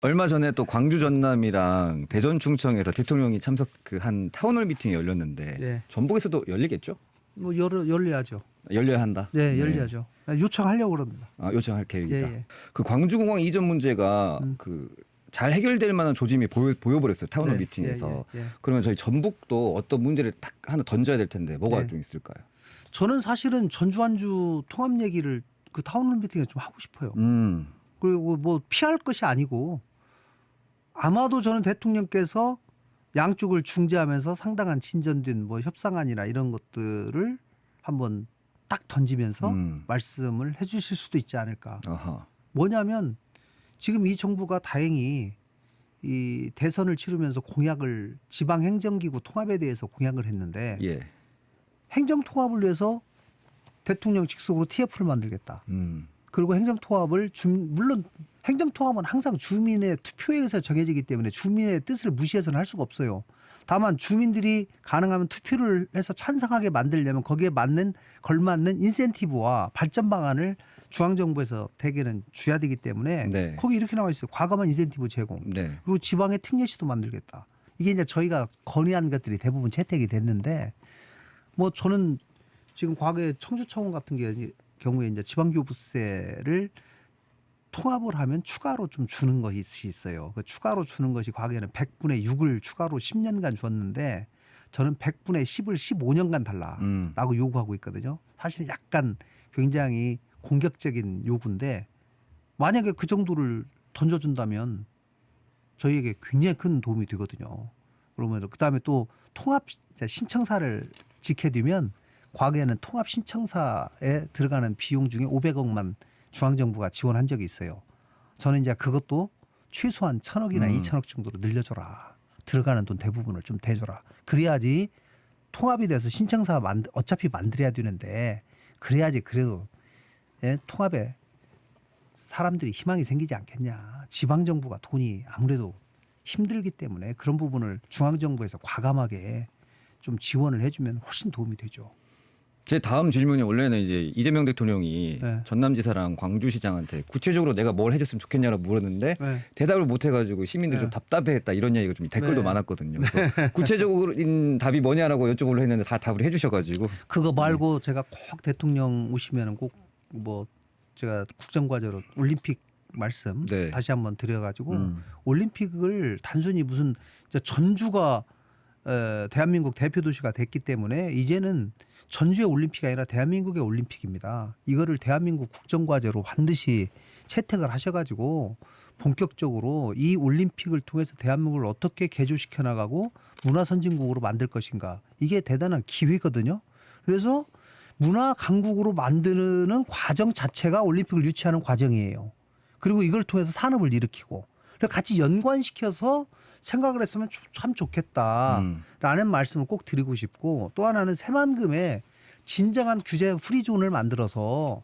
얼마 전에 또 광주 전남이랑 대전 충청에서 대통령이 참석한 타운홀 미팅이 열렸는데 네. 전북에서도 열리겠죠? 뭐 열려야죠. 열려야 한다. 네, 열려야죠. 요청하려고 그럽니다. 요청할 계획이다. 예. 그 광주공항 이전 문제가 잘 해결될 만한 조짐이 보여버렸어요. 타운홀 네, 미팅에서. 예. 그러면 저희 전북도 어떤 문제를 딱 하나 던져야 될 텐데 뭐가 네. 좀 있을까요? 저는 사실은 전주완주 통합 얘기를 그 타운홀 미팅에 좀 하고 싶어요. 그리고 뭐 피할 것이 아니고 아마도 저는 대통령께서 양쪽을 중재하면서 상당한 진전된 뭐 협상안이나 이런 것들을 한번 딱 던지면서 말씀을 해 주실 수도 있지 않을까. 아하. 뭐냐면 지금 이 정부가 다행히 이 대선을 치르면서 공약을 지방행정기구 통합에 대해서 공약을 했는데 예. 행정통합을 위해서 대통령 직속으로 TF를 만들겠다. 그리고 행정통합을 물론 행정통합은 항상 주민의 투표에 의해서 정해지기 때문에 주민의 뜻을 무시해서는 할 수가 없어요. 다만 주민들이 가능하면 투표를 해서 찬성하게 만들려면 거기에 걸맞는 인센티브와 발전 방안을 중앙정부에서 대개는 줘야 되기 때문에 네. 거기 이렇게 나와 있어요. 과감한 인센티브 제공. 네. 그리고 지방의 특례시도 만들겠다. 이게 이제 저희가 건의한 것들이 대부분 채택이 됐는데 뭐 저는 지금 과거에 청주청원 같은 경우에 이제 지방교부세를 통합을 하면 추가로 좀 주는 것이 있어요. 그 추가로 주는 것이 과거에는 100분의 6을 추가로 10년간 줬는데 저는 100분의 10을 15년간 달라라고 요구하고 있거든요. 사실 약간 굉장히 공격적인 요구인데 만약에 그 정도를 던져준다면 저희에게 굉장히 큰 도움이 되거든요. 그러면 그다음에 또 통합 신청사를 지켜두면 과거에는 통합 신청사에 들어가는 비용 중에 500억만 중앙정부가 지원한 적이 있어요. 저는 이제 그것도 최소한 1,000억이나 2,000억 정도로 늘려줘라. 들어가는 돈 대부분을 좀 대줘라. 그래야지 통합이 돼서 신청사 어차피 만들어야 되는데 그래야지 그래도 통합에 사람들이 희망이 생기지 않겠냐. 지방정부가 돈이 아무래도 힘들기 때문에 그런 부분을 중앙정부에서 과감하게 좀 지원을 해주면 훨씬 도움이 되죠. 제 다음 질문이 원래는 이제 이재명 대통령이 네. 전남지사랑 광주시장한테 구체적으로 내가 뭘 해줬으면 좋겠냐고 물었는데 네. 대답을 못 해가지고 시민들이 좀 답답해했다 이런 얘기가 좀 댓글도 네. 많았거든요. 그래서 구체적인 답이 뭐냐라고 여쭤보려 했는데 다 답을 해주셔가지고 그거 말고 제가 꼭 대통령 오시면 꼭 뭐 제가 국정과제로 올림픽 말씀 네. 다시 한번 드려가지고 올림픽을 단순히 무슨 전주가 대한민국 대표 도시가 됐기 때문에 이제는 전주의 올림픽이 아니라 대한민국의 올림픽입니다. 이거를 대한민국 국정과제로 반드시 채택을 하셔가지고 본격적으로 이 올림픽을 통해서 대한민국을 어떻게 개조시켜 나가고 문화선진국으로 만들 것인가 이게 대단한 기회거든요. 그래서 문화 강국으로 만드는 과정 자체가 올림픽을 유치하는 과정이에요. 그리고 이걸 통해서 산업을 일으키고 같이 연관시켜서 생각을 했으면 참 좋겠다라는 말씀을 꼭 드리고 싶고 또 하나는 새만금에 진정한 규제 프리존을 만들어서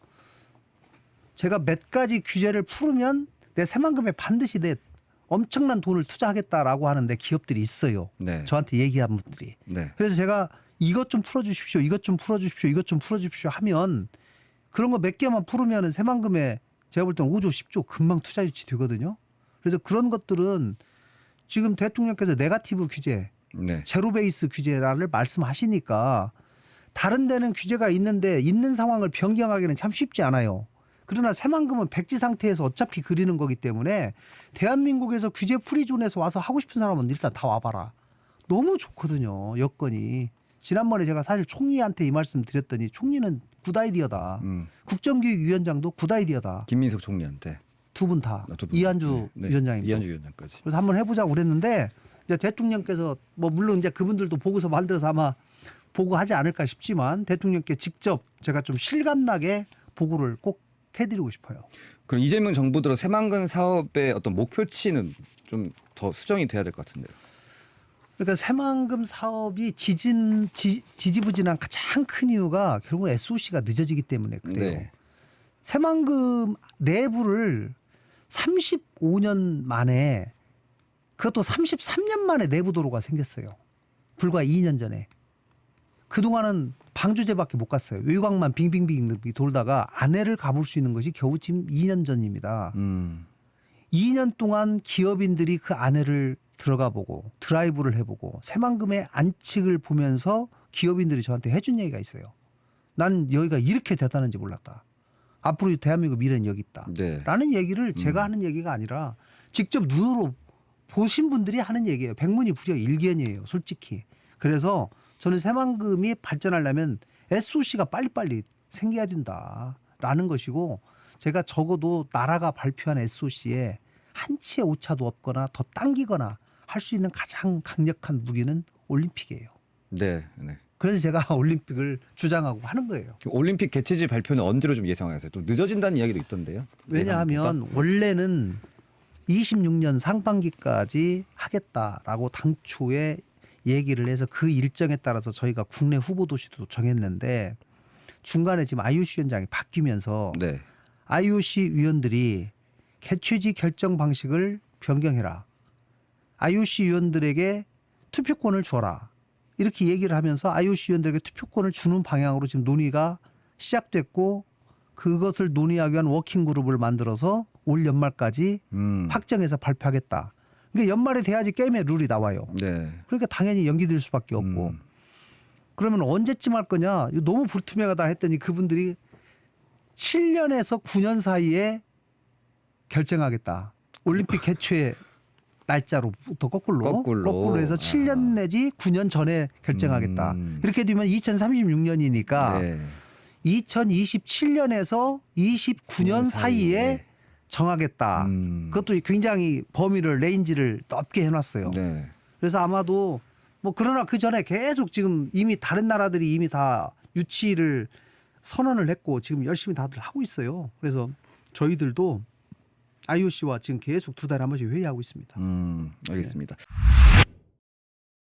제가 몇 가지 규제를 풀으면 내 새만금에 반드시 내 엄청난 돈을 투자하겠다라고 하는데 기업들이 있어요. 네. 저한테 얘기한 분들이. 네. 그래서 제가 이것 좀 풀어주십시오. 이것 좀 풀어주십시오. 이것 좀 풀어주십시오 하면 그런 거 몇 개만 풀으면 새만금에 제가 볼 때는 5조 10조 금방 투자 유치 되거든요. 그래서 그런 것들은 지금 대통령께서 네거티브 규제, 네. 제로 베이스 규제를 말씀하시니까 다른 데는 규제가 있는데 있는 상황을 변경하기는 참 쉽지 않아요. 그러나 새만금은 백지 상태에서 어차피 그리는 거기 때문에 대한민국에서 규제 프리존에서 와서 하고 싶은 사람은 일단 다 와봐라. 너무 좋거든요. 여건이. 지난번에 제가 사실 총리한테 이 말씀 드렸더니 총리는 굿 아이디어다. 국정기획위원장도 굿 아이디어다. 김민석 총리한테 두 분 다. 두 분. 이한주 네. 위원장입니다. 이한주 위원장까지. 그래서 한번 해보자고 그랬는데 이제 대통령께서 뭐 물론 이제 그분들도 보고서 만들어서 아마 보고하지 않을까 싶지만 대통령께 직접 제가 좀 실감나게 보고를 꼭 해드리고 싶어요. 그럼 이재명 정부 들어 새만금 사업의 어떤 목표치는 좀 더 수정이 돼야 될 것 같은데요. 그러니까 새만금 사업이 지지부진한 가장 큰 이유가 결국 SOC가 늦어지기 때문에 그래요. 네. 새만금 내부를 35년 만에 그것도 33년 만에 내부 도로가 생겼어요. 불과 2년 전에. 그동안은 방조제밖에 못 갔어요. 외곽만 빙빙빙 돌다가 안에를 가볼 수 있는 것이 겨우 지금 2년 전입니다. 2년 동안 기업인들이 그 안에를 들어가 보고 드라이브를 해보고 새만금의 안측을 보면서 기업인들이 저한테 해준 얘기가 있어요. 난 여기가 이렇게 대단한지 몰랐다. 앞으로 대한민국 미래는 여기 있다. 네. 라는 얘기를 제가 하는 얘기가 아니라 직접 눈으로 보신 분들이 하는 얘기예요. 백문이불여일견이에요. 솔직히. 그래서 저는 새만금이 발전하려면 SOC가 빨리빨리 생겨야 된다라는 것이고 제가 적어도 나라가 발표한 SOC에 한치의 오차도 없거나 더 당기거나 할 수 있는 가장 강력한 무기는 올림픽이에요. 네. 네. 그래서 제가 올림픽을 주장하고 하는 거예요. 올림픽 개최지 발표는 언제로 좀 예상하세요? 또 늦어진다는 이야기도 있던데요. 왜냐하면 원래는 26년 상반기까지 하겠다라고 당초에 얘기를 해서 그 일정에 따라서 저희가 국내 후보 도시도 정했는데 중간에 지금 IOC 위원장이 바뀌면서 네. IOC 위원들이 개최지 결정 방식을 변경해라. IOC 위원들에게 투표권을 줘라. 이렇게 얘기를 하면서 IOC 위원들에게 투표권을 주는 방향으로 지금 논의가 시작됐고 그것을 논의하기 위한 워킹 그룹을 만들어서 올 연말까지 확정해서 발표하겠다. 그러니까 연말에 돼야지 게임의 룰이 나와요. 네. 그러니까 당연히 연기될 수밖에 없고. 그러면 언제쯤 할 거냐? 이거 너무 불투명하다 했더니 그분들이 7년에서 9년 사이에 결정하겠다. 올림픽 개최 날짜로부터 거꾸로 해서 7년 내지 9년 전에 결정하겠다. 이렇게 되면 2036년이니까 네. 2027년에서 29년 사이에 정하겠다. 그것도 굉장히 범위를 레인지를 넓게 해놨어요. 네. 그래서 아마도 뭐 그러나 그 전에 계속 지금 이미 다른 나라들이 이미 다 유치를 선언을 했고 지금 열심히 다들 하고 있어요. 그래서 저희들도 IOC와 지금 계속 두 달에 한 번씩 회의하고 있습니다. 알겠습니다.